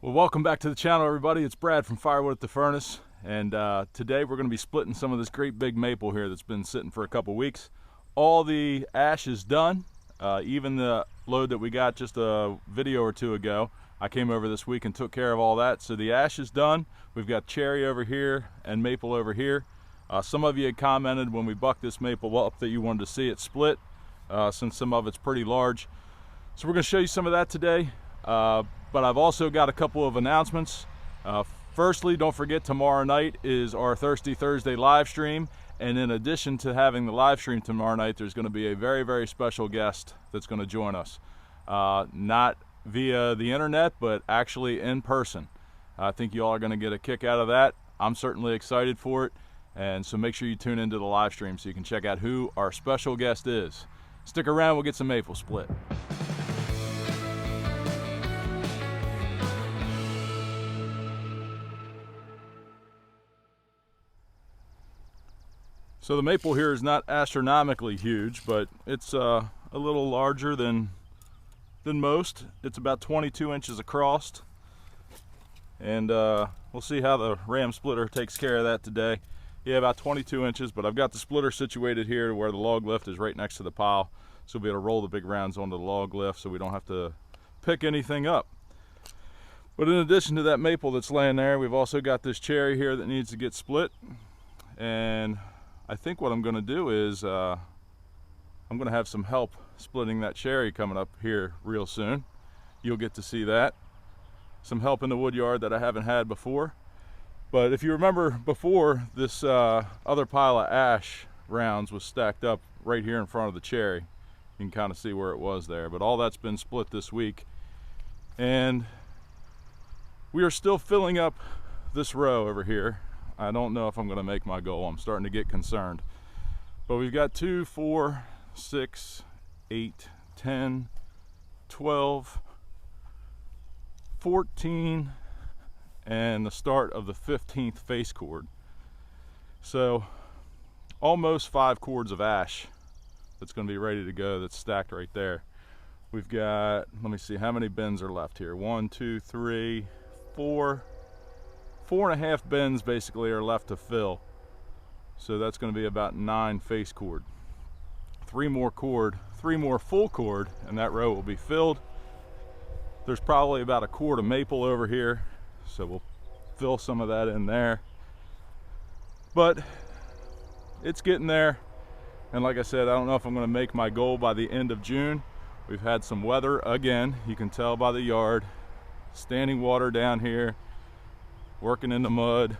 Well, welcome back to the channel, everybody. It's Brad from Firewood at the Furnace, and today we're going to be splitting some of this great big maple here that's been sitting for a couple weeks. All the ash is done, even the load that we got just a video or two ago. I came over this week and took care of all that, so the ash is done. We've got cherry over here and maple over here. Some of you had commented when we bucked this maple up that you wanted to see it split, since some of it's pretty large. So we're going to show you some of that today. But I've also got a couple of announcements. Firstly, don't forget tomorrow night is our Thirsty Thursday live stream, and in addition to having the live stream tomorrow night, there's going to be a very, very special guest that's going to join us. Not via the internet, but actually in person. I think you all are going to get a kick out of that. I'm certainly excited for it, and so make sure you tune into the live stream so you can check out who our special guest is. Stick around, we'll get some maple split. So the maple here is not astronomically huge, but it's a little larger than most. It's about 22 inches across, and we'll see how the ram splitter takes care of that today. Yeah, about 22 inches, but I've got the splitter situated here to where the log lift is right next to the pile, so we'll be able to roll the big rounds onto the log lift so we don't have to pick anything up. But in addition to that maple that's laying there, we've also got this cherry here that needs to get split, and I think what I'm going to do is I'm going to have some help splitting that cherry coming up here real soon. You'll get to see that. Some help in the wood yard that I haven't had before. But if you remember before, this other pile of ash rounds was stacked up right here in front of the cherry. You can kind of see where it was there. But all that's been split this week. And we are still filling up this row over here. I don't know if I'm going to make my goal. I'm starting to get concerned. But we've got 2, 4, 6, 8, 10, 12, 14, and the start of the 15th face cord. So almost 5 cords of ash that's going to be ready to go, that's stacked right there. We've got, let me see how many bins are left here. 1, 2, 3, 4. 4.5 bins basically are left to fill. So that's going to be about 9 face cord. 3 more full cord, and that row will be filled. There's probably about a cord of maple over here, so we'll fill some of that in there. But it's getting there, and like I said, I don't know if I'm going to make my goal by the end of June. We've had some weather again. You can tell by the yard. Standing water down here, working in the mud.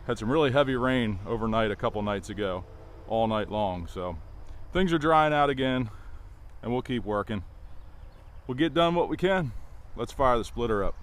Had some really heavy rain overnight a couple nights ago, all night long. So things are drying out again, and we'll keep working. We'll get done what we can. Let's fire the splitter up.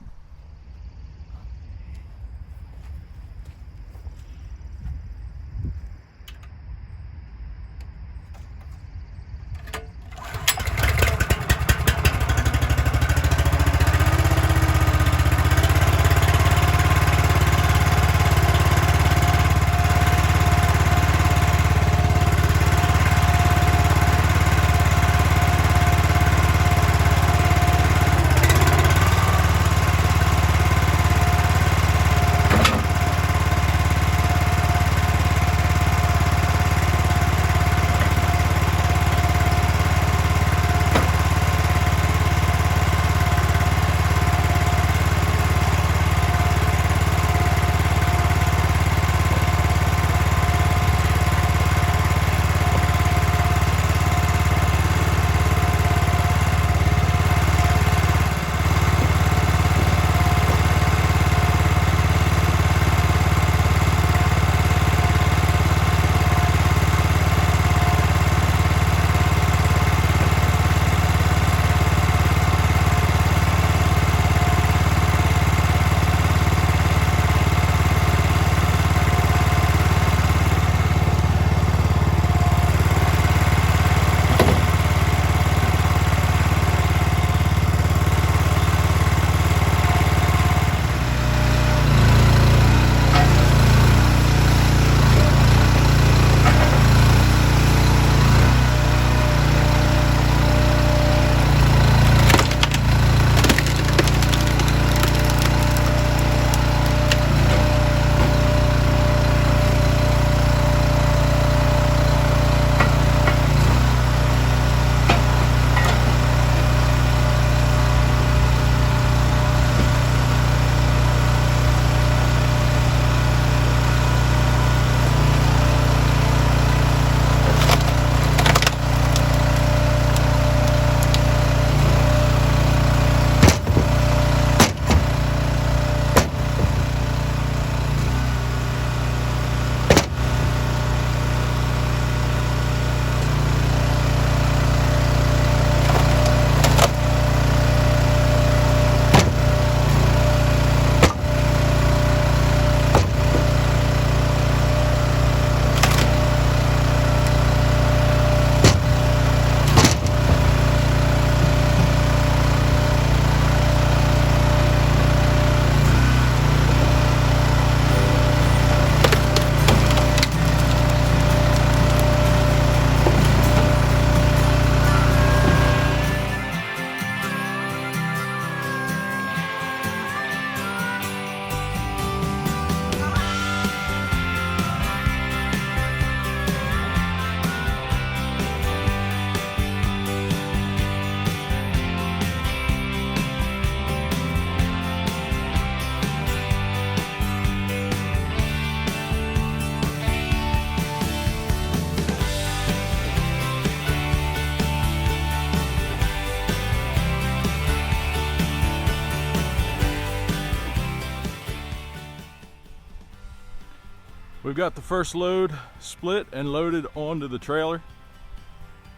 We've got the first load split and loaded onto the trailer.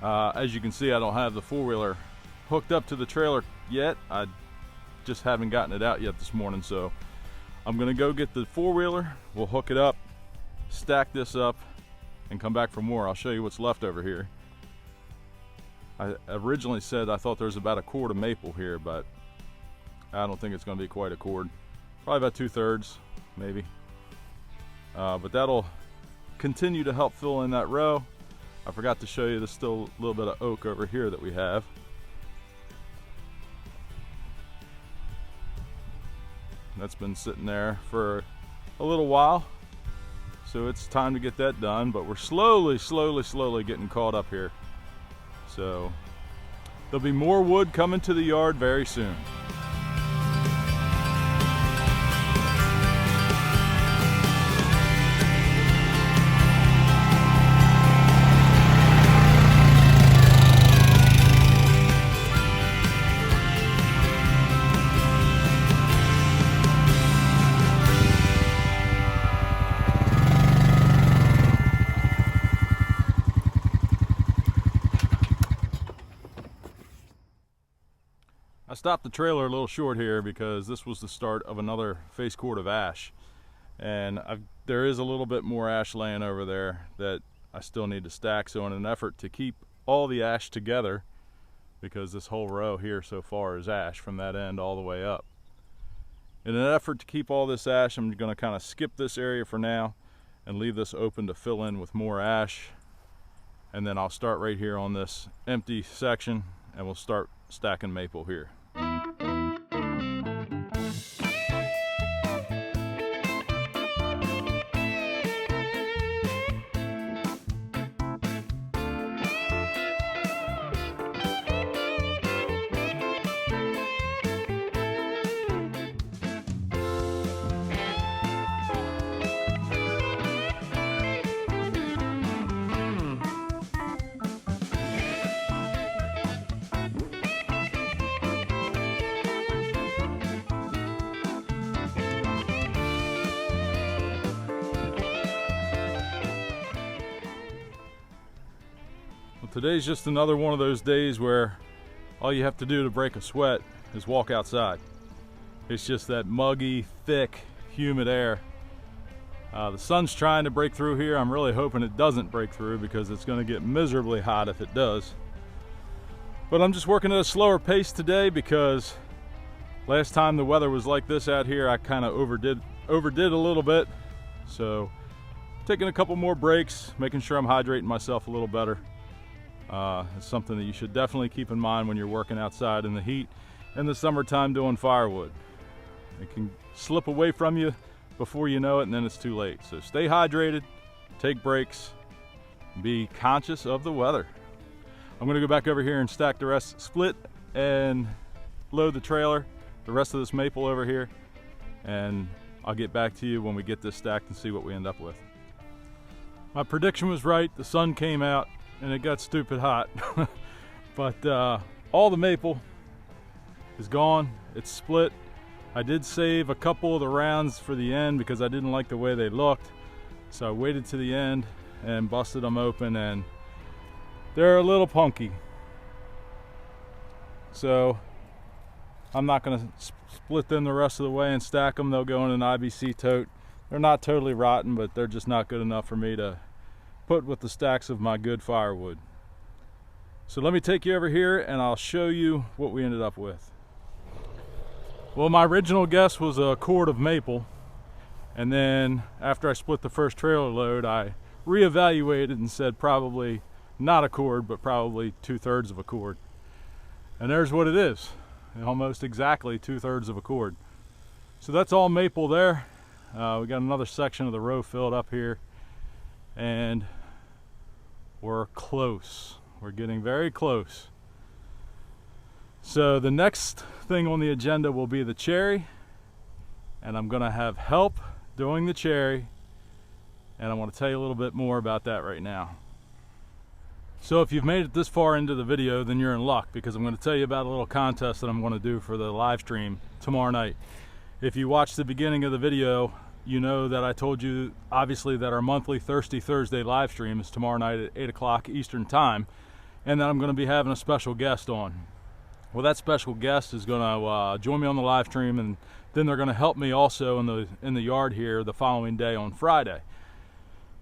As you can see, I don't have the four-wheeler hooked up to the trailer yet. I just haven't gotten it out yet this morning, so I'm gonna go get the four-wheeler. We'll hook it up, stack this up, and come back for more. I'll show you what's left over here. I originally said I thought there was about a cord of maple here, but I don't think it's gonna be quite a cord. Probably about 2/3, maybe. But that'll continue to help fill in that row. I forgot to show you there's still a little bit of oak over here that we have. That's been sitting there for a little while, so it's time to get that done, but we're slowly getting caught up here. So there'll be more wood coming to the yard very soon. I stopped the trailer a little short here because this was the start of another face cord of ash, and there is a little bit more ash laying over there that I still need to stack. So in an effort to keep all the ash together, because this whole row here so far is ash from that end all the way up, in an effort to keep all this ash, I'm going to kind of skip this area for now and leave this open to fill in with more ash, and then I'll start right here on this empty section and we'll start stacking maple here. Today's just another one of those days where all you have to do to break a sweat is walk outside. It's just that muggy, thick, humid air. The sun's trying to break through here. I'm really hoping it doesn't break through because it's going to get miserably hot if it does. But I'm just working at a slower pace today because last time the weather was like this out here, I kind of overdid a little bit. So taking a couple more breaks, making sure I'm hydrating myself a little better. It's something that you should definitely keep in mind when you're working outside in the heat in the summertime doing firewood. It can slip away from you before you know it, and then it's too late. So stay hydrated, take breaks, be conscious of the weather. I'm gonna go back over here and stack the rest, split and load the trailer, the rest of this maple over here, and I'll get back to you when we get this stacked and see what we end up with. My prediction was right. The sun came out and it got stupid hot. But all the maple is gone. It's split. I did save a couple of the rounds for the end because I didn't like the way they looked. So I waited to the end and busted them open, and they're a little punky. So I'm not gonna split them the rest of the way and stack them. They'll go in an IBC tote. They're not totally rotten, but they're just not good enough for me to put with the stacks of my good firewood. So let me take you over here and I'll show you what we ended up with. Well, my original guess was a cord of maple, and then after I split the first trailer load, I reevaluated and said probably not a cord, but probably 2/3 of a cord. And there's what it is, almost exactly 2/3 of a cord. So that's all maple there. We got another section of the row filled up here, and we're close. We're getting very close. So the next thing on the agenda will be the cherry, and I'm gonna have help doing the cherry, and I want to tell you a little bit more about that right now. So if you've made it this far into the video, then you're in luck, because I'm going to tell you about a little contest that I'm going to do for the live stream tomorrow night. If you watch the beginning of the video, you know that I told you, obviously, that our monthly Thirsty Thursday live stream is tomorrow night at 8 o'clock Eastern Time, and that I'm going to be having a special guest on. Well, that special guest is going to join me on the live stream, and then they're going to help me also in the yard here the following day on Friday.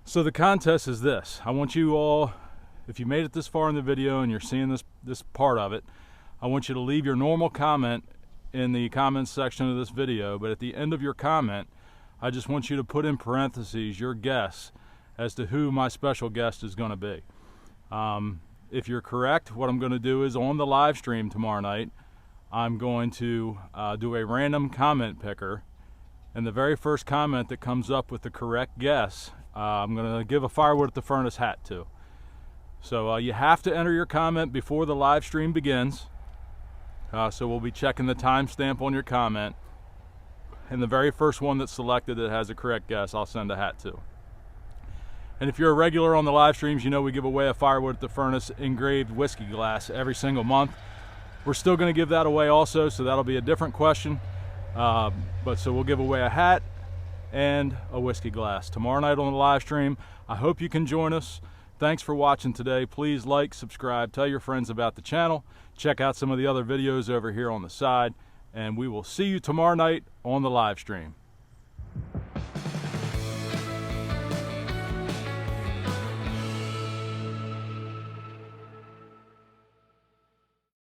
So the contest is this. I want you all, if you made it this far in the video and you're seeing this part of it, I want you to leave your normal comment in the comments section of this video, but at the end of your comment, I just want you to put in parentheses your guess as to who my special guest is going to be. If you're correct, what I'm going to do is on the live stream tomorrow night, I'm going to do a random comment picker, and the very first comment that comes up with the correct guess, I'm going to give a Firewood at the Furnace hat to. So you have to enter your comment before the live stream begins. So we'll be checking the timestamp on your comment, and the very first one that's selected that has a correct guess, I'll send a hat to. And if you're a regular on the live streams, you know we give away a Firewood at the Furnace engraved whiskey glass every single month. We're still going to give that away also, so that'll be a different question. So we'll give away a hat and a whiskey glass tomorrow night on the live stream. I hope you can join us. Thanks for watching today. Please like, subscribe, tell your friends about the channel. Check out some of the other videos over here on the side, and we will see you tomorrow night on the live stream.